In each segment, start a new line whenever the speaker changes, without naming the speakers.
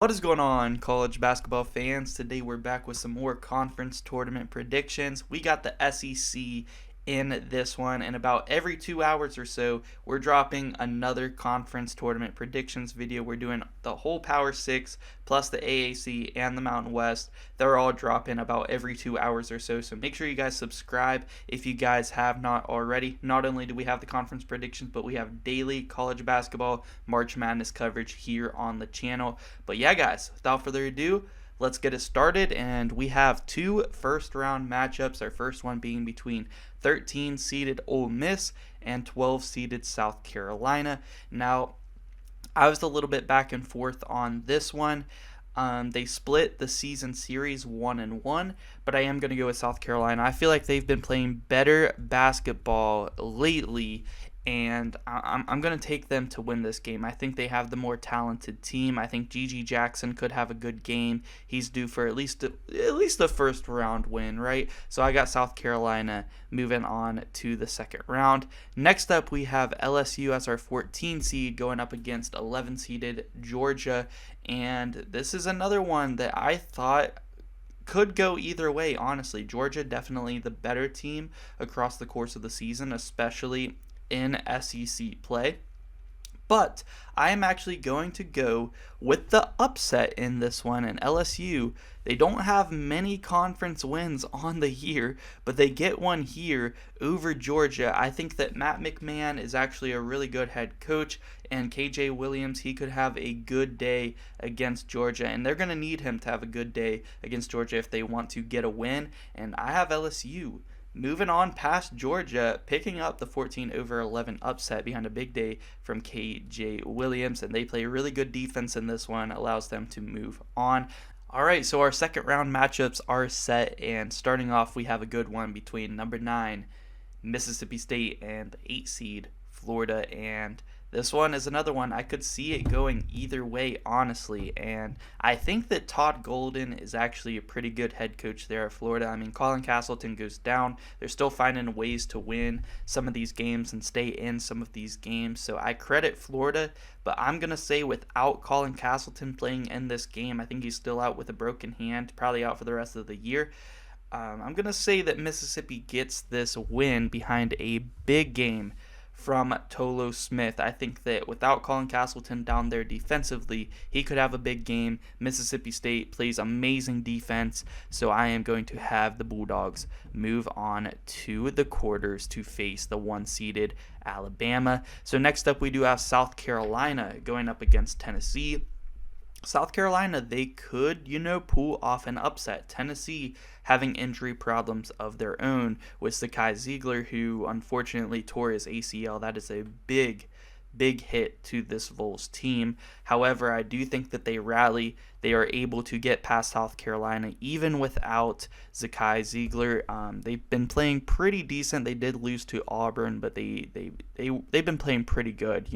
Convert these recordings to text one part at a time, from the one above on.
What is going on, college basketball fans? Today we're back with some more conference tournament predictions. We got the SEC in this one, and about every 2 hours or so, we're dropping another conference tournament predictions video. We're doing the whole Power Six plus the AAC and the Mountain West. They're all dropping about every 2 hours or so. So make sure you guys subscribe if you guys have not already. Not only do we have the conference predictions, but we have daily college basketball March Madness coverage here on the channel. But yeah, guys, without further ado, let's get it started. And we have two first round matchups. Our first one being between 13 seeded Ole Miss and 12 seeded South Carolina. Now, I was a little bit back and forth on this one. They split the season series 1-1, but I am going to go with South Carolina. I feel like they've been playing better basketball lately, and I'm going to take them to win this game. I think they have the more talented team. I think Gigi Jackson could have a good game. He's due for at least a first round win, right? So I got South Carolina moving on to the second round. Next up, we have LSU as our 14 seed going up against 11 seeded Georgia, and this is another one that I thought could go either way, honestly. Georgia definitely the better team across the course of the season, especially in SEC play. But I am actually going to go with the upset in this one. And LSU, they don't have many conference wins on the year, but they get one here over Georgia. I think that Matt McMahon is actually a really good head coach, and KJ Williams, he could have a good day against Georgia, and they're going to need him to have a good day against Georgia if they want to get a win. And I have LSU moving on past Georgia, picking up the 14-11 upset behind a big day from KJ Williams, and they play really good defense in this one, allows them to move on. All right, so our second round matchups are set, and starting off, we have a good one between number 9 Mississippi State and the 8 seed Florida, and this one is another one. I could see it going either way, honestly. And I think that Todd Golden is actually a pretty good head coach there at Florida. I mean, Colin Castleton goes down. They're still finding ways to win some of these games and stay in some of these games. So I credit Florida, but I'm going to say without Colin Castleton playing in this game, I think he's still out with a broken hand, probably out for the rest of the year. I'm going to say that Mississippi gets this win behind a big game from Tolo Smith. I think that without Colin Castleton down there defensively, he could have a big game. Mississippi State plays amazing defense, so I am going to have the Bulldogs move on to the quarters to face the one-seeded Alabama. So next up, we do have South Carolina going up against Tennessee. South Carolina, they could, pull off an upset. Tennessee having injury problems of their own with Zakai Ziegler, who unfortunately tore his ACL. That is a big hit to this Vols team. However, I do think that they rally. They are able to get past South Carolina even without Zakai Ziegler. They've been playing pretty decent. They did lose to Auburn, but they've been playing pretty good,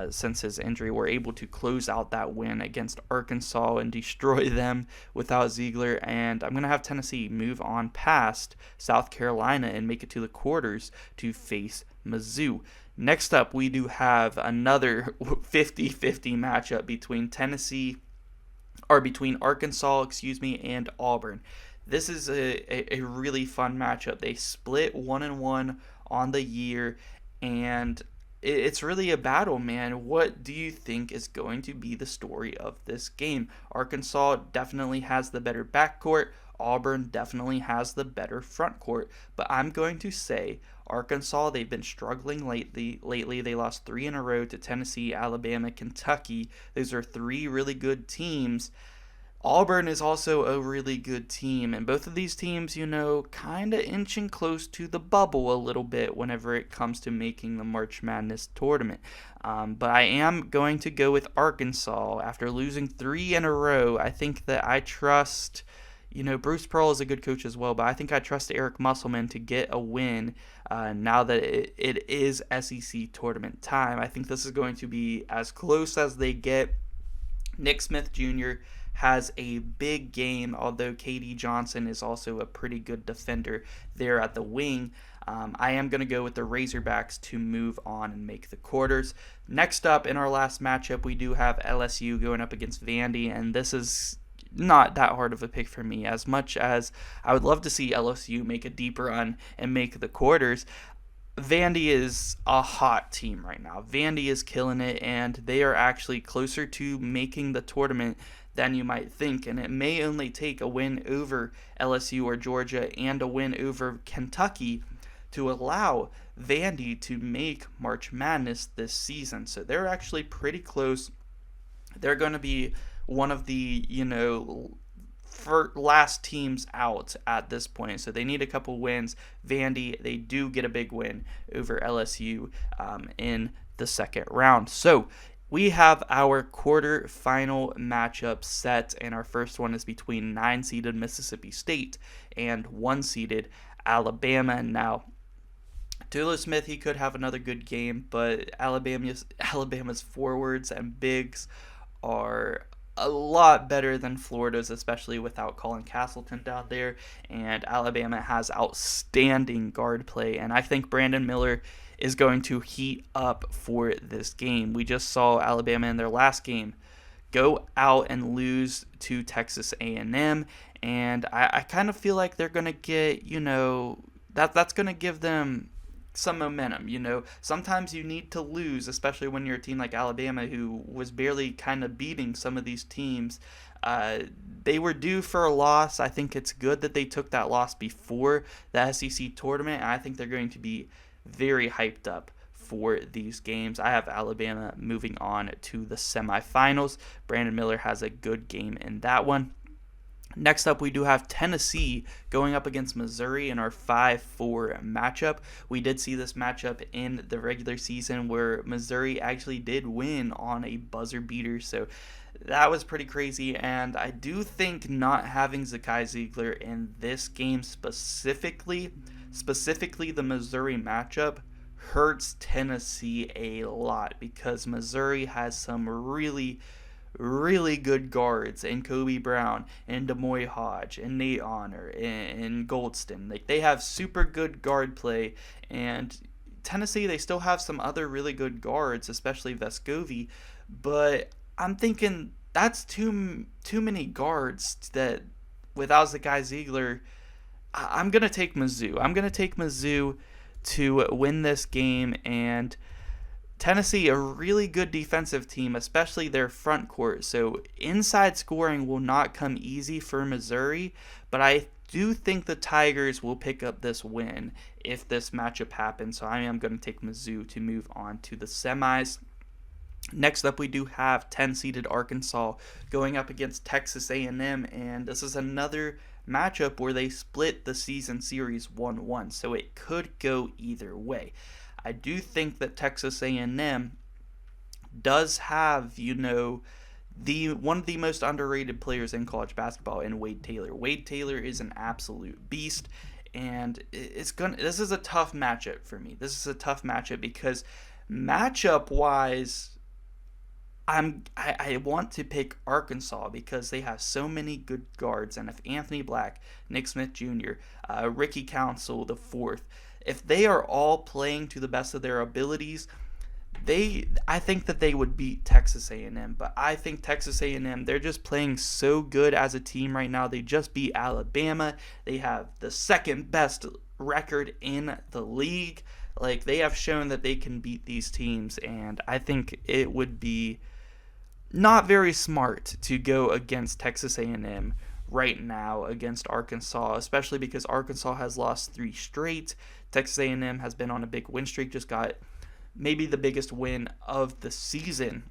since his injury. We're able to close out that win against Arkansas and destroy them without Ziegler. And I'm going to have Tennessee move on past South Carolina and make it to the quarters to face Mizzou. Next up, we do have another 50-50 matchup between Arkansas, and Auburn. This is a really fun matchup. They split 1-1 on the year, and it's really a battle, man. What do you think is going to be the story of this game? Arkansas definitely has the better backcourt. Auburn definitely has the better front court, but I'm going to say Arkansas, they've been struggling lately. They lost 3 in a row to Tennessee, Alabama, Kentucky. Those are 3 really good teams. Auburn is also a really good team, and both of these teams, kind of inching close to the bubble a little bit whenever it comes to making the March Madness tournament. But I am going to go with Arkansas after losing 3 in a row. I think that I trust. Bruce Pearl is a good coach as well, but I think I trust Eric Musselman to get a win now that it is SEC tournament time. I think this is going to be as close as they get. Nick Smith Jr. has a big game, although KD Johnson is also a pretty good defender there at the wing. I am going to go with the Razorbacks to move on and make the quarters. Next up, in our last matchup, we do have LSU going up against Vandy, and this is not that hard of a pick for me. As much as I would love to see LSU make a deep run and make the quarters, Vandy is a hot team right now. Vandy is killing it, and they are actually closer to making the tournament than you might think. And it may only take a win over LSU or Georgia and a win over Kentucky to allow Vandy to make March Madness this season. So they're actually pretty close. They're going to be one of the, for last teams out at this point. So they need a couple wins. Vandy, they do get a big win over LSU in the second round. So we have our quarterfinal matchup set, and our first one is between 9-seeded Mississippi State and 1-seeded Alabama. Now, Dula Smith, he could have another good game, but Alabama's forwards and bigs are a lot better than Florida's, especially without Colin Castleton down there. And Alabama has outstanding guard play, and I think Brandon Miller is going to heat up for this game. We just saw Alabama in their last game go out and lose to Texas A&M, and I kind of feel like they're going to get, that's going to give them some momentum. Sometimes you need to lose, especially when you're a team like Alabama, who was barely kind of beating some of these teams. They were due for a loss. I think it's good that they took that loss before the SEC tournament, and I think they're going to be very hyped up for these games. I have Alabama moving on to the semifinals. Brandon Miller has a good game in that one. Next up, we do have Tennessee going up against Missouri in our 5-4 matchup. We did see this matchup in the regular season where Missouri actually did win on a buzzer beater, so that was pretty crazy. And I do think not having Zakai Ziegler in this game specifically the Missouri matchup, hurts Tennessee a lot, because Missouri has some really good guards in Kobe Brown and Demoy Hodge and Nate Honor and Goldston. Like, they have super good guard play, and Tennessee, they still have some other really good guards, especially Vescovi, but I'm thinking that's too many guards that without Zakai Ziegler. I'm going to take Mizzou. I'm going to take Mizzou to win this game, and Tennessee, a really good defensive team, especially their front court. So inside scoring will not come easy for Missouri, but I do think the Tigers will pick up this win if this matchup happens. So I am going to take Mizzou to move on to the semis. Next up, we do have 10-seeded Arkansas going up against Texas A&M, and this is another matchup where they split the season series 1-1, so it could go either way. I do think that Texas A&M does have, one of the most underrated players in college basketball in Wade Taylor. Wade Taylor is an absolute beast, and this is a tough matchup for me. This is a tough matchup because matchup-wise, I want to pick Arkansas because they have so many good guards, and if Anthony Black, Nick Smith Jr., Ricky Council the fourth, if they are all playing to the best of their abilities, I think that they would beat Texas A&M. But I think Texas A&M, they're just playing so good as a team right now. They just beat Alabama. They have the second best record in the league. Like, they have shown that they can beat these teams, and I think it would be not very smart to go against Texas A&M right now against Arkansas, especially because Arkansas has lost 3 straight. Texas A&M has been on a big win streak, just got maybe the biggest win of the season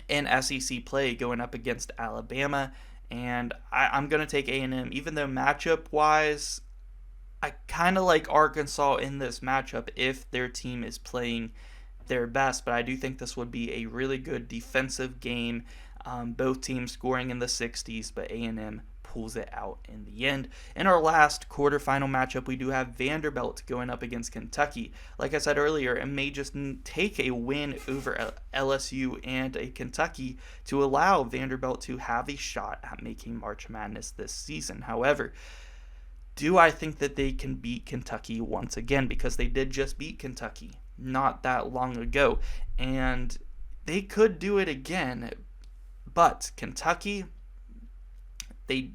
in SEC play going up against Alabama, and I'm going to take A&M, even though matchup-wise, I kind of like Arkansas in this matchup if their team is playing their best, but I do think this would be a really good defensive game. Both teams scoring in the 60s, but A&M pulls it out in the end. In our last quarterfinal matchup, we do have Vanderbilt going up against Kentucky. Like I said earlier, it may just take a win over LSU and a Kentucky to allow Vanderbilt to have a shot at making March Madness this season. However, do I think that they can beat Kentucky once again? Because they did just beat Kentucky not that long ago, and they could do it again. But Kentucky, they've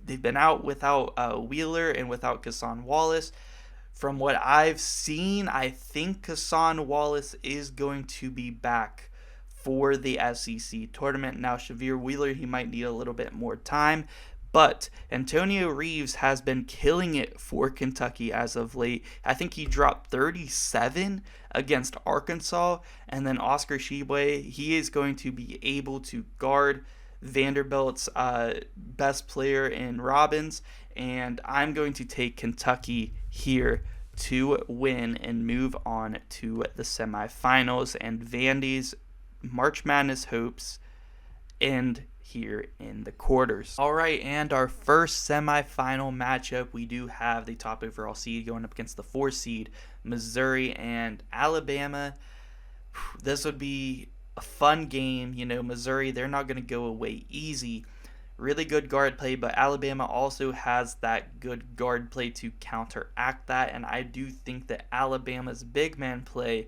been out without Wheeler and without Kassan Wallace. From what I've seen, I think Kassan Wallace is going to be back for the SEC tournament. Now, Shavir Wheeler, he might need a little bit more time, but Antonio Reeves has been killing it for Kentucky as of late. I think he dropped 37 against Arkansas, and then Oscar Tshiebwe, he is going to be able to guard Vanderbilt's best player in Robbins, and I'm going to take Kentucky here to win and move on to the semifinals, and Vandy's March Madness hopes end here in the quarters. All right, and our first semifinal matchup, we do have the top overall seed going up against the 4 seed, Missouri and Alabama. This would be a fun game. You know, Missouri, they're not going to go away easy. Really good guard play, but Alabama also has that good guard play to counteract that, and I do think that Alabama's big man play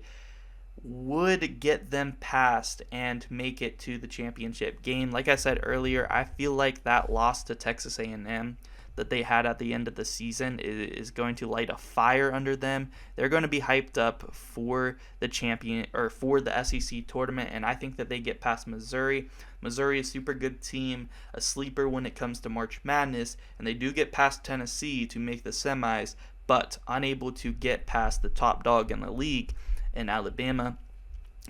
would get them past and make it to the championship game. Like I said earlier, I feel like that loss to Texas A&M that they had at the end of the season is going to light a fire under them. They're going to be hyped up for the champion or for the SEC tournament, and I think that they get past Missouri. Missouri is a super good team, a sleeper when it comes to March Madness, and they do get past Tennessee to make the semis, but unable to get past the top dog in the league in Alabama.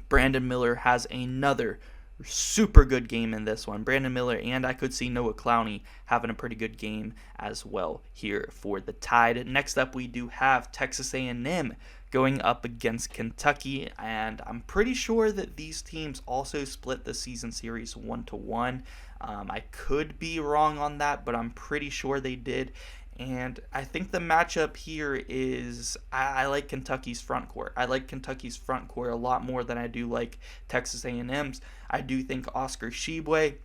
Brandon Miller has another super good game in this one. Brandon Miller, and I could see Noah Clowney having a pretty good game as well here for the Tide. Next up, we do have Texas A&M going up against Kentucky, and I'm pretty sure that these teams also split the season series 1-1. I could be wrong on that, but I'm pretty sure they did. And I think the matchup here is I like Kentucky's front court. I like Kentucky's front court a lot more than I do like Texas A&M's. I do think Oscar Tshiebwe.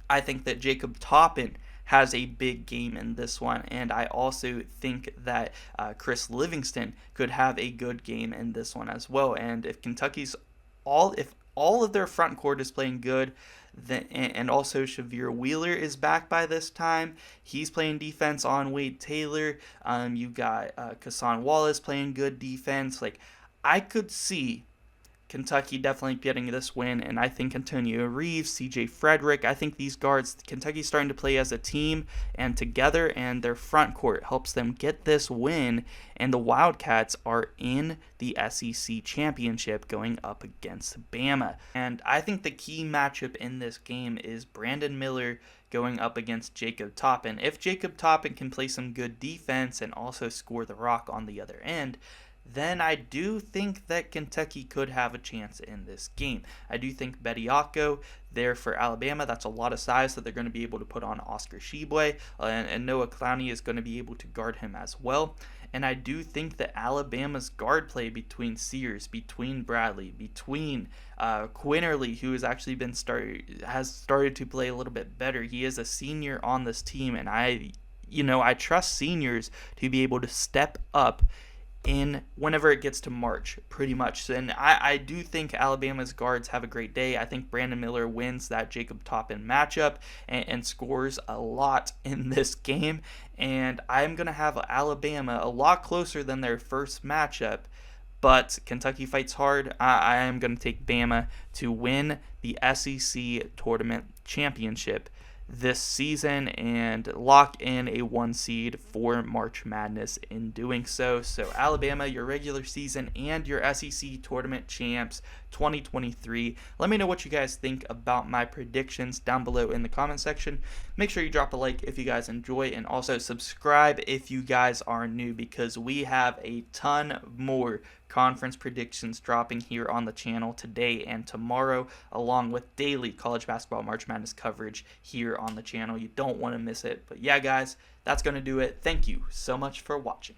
I think that Jacob Toppin has a big game in this one, and I also think that Chris Livingston could have a good game in this one as well. And if if all of their front court is playing good, and also Shavir Wheeler is back by this time. He's playing defense on Wade Taylor. You got Kassan Wallace playing good defense. Like, I could see Kentucky definitely getting this win, and I think Antonio Reeves, C.J. Frederick, I think these guards, Kentucky's starting to play as a team and together, and their front court helps them get this win, and the Wildcats are in the SEC championship going up against Bama. And I think the key matchup in this game is Brandon Miller going up against Jacob Toppin. If Jacob Toppin can play some good defense and also score the rock on the other end, then I do think that Kentucky could have a chance in this game. I do think Bediako there for Alabama, that's a lot of size that they're going to be able to put on Oscar Tshiebwe, and Noah Clowney is going to be able to guard him as well. And I do think that Alabama's guard play between Sears, between Bradley, between Quinterly, who has actually has started to play a little bit better. He is a senior on this team, and I trust seniors to be able to step up in whenever it gets to March, pretty much. And I do think Alabama's guards have a great day. I think Brandon Miller wins that Jacob Toppin matchup and scores a lot in this game. And I'm going to have Alabama a lot closer than their first matchup. But Kentucky fights hard. I am going to take Bama to win the SEC Tournament Championship this season and lock in a 1 seed for March Madness in doing so. So Alabama, your regular season and your SEC tournament champs 2023. Let me know what you guys think about my predictions down below in the comment section. Make sure you drop a like if you guys enjoy, and also subscribe if you guys are new, because we have a ton more conference predictions dropping here on the channel today and tomorrow, along with daily college basketball March Madness coverage here on the channel. You don't want to miss it. But yeah, guys, that's going to do it. Thank you so much for watching.